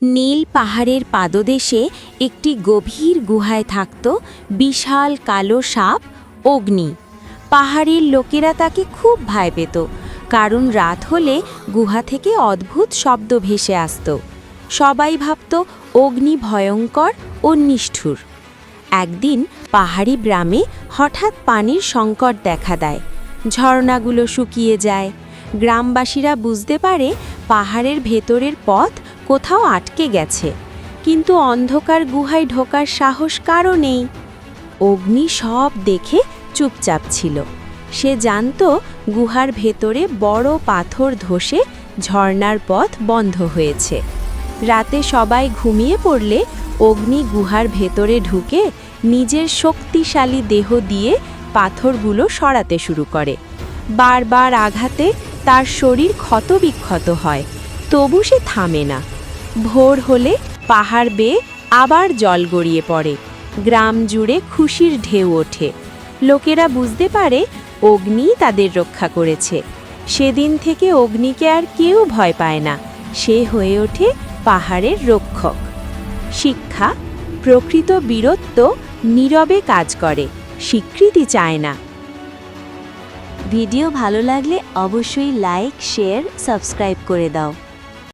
নীল পাহাড়ের পাদদেশে একটি গভীর গুহায় থাকত বিশাল কালো সাপ অগ্নি। পাহাড়ের লোকেরা তাকে খুব ভয় পেত, কারণ রাত হলে গুহা থেকে অদ্ভুত শব্দ ভেসে আসত। সবাই ভাবত অগ্নি ভয়ঙ্কর ও নিষ্ঠুর। একদিন পাহাড়ি গ্রামে হঠাৎ পানির সংকট দেখা দেয়। ঝর্ণাগুলো শুকিয়ে যায়। গ্রামবাসীরা বুঝতে পারে পাহাড়ের ভেতরের পথ কোথাও আটকে গেছে, কিন্তু অন্ধকার গুহায় ঢোকার সাহস কারও নেই। অগ্নি সব দেখে চুপচাপ ছিল। সে জানত গুহার ভেতরে বড় পাথর ধসে ঝর্ণার পথ বন্ধ হয়েছে। রাতে সবাই ঘুমিয়ে পড়লে অগ্নি গুহার ভেতরে ঢুকে নিজের শক্তিশালী দেহ দিয়ে পাথরগুলো সরাতে শুরু করে। বারবার আঘাতে তার শরীর ক্ষতবিক্ষত হয়, তবু সে থামে না। ভোর হলে পাহাড় বেয়ে আবার জল গড়িয়ে পড়ে। গ্রাম জুড়ে খুশির ঢেউ ওঠে। লোকেরা বুঝতে পারে অগ্নি তাদের রক্ষা করেছে। সেদিন থেকে অগ্নিকে আর কেউ ভয় পায় না। সে হয়ে ওঠে পাহাড়ের রক্ষক। শিক্ষা: প্রকৃত বীরত্ব নীরবে কাজ করে, স্বীকৃতি চায় না। ভিডিও ভালো লাগলে অবশ্যই লাইক, শেয়ার, সাবস্ক্রাইব করে দাও।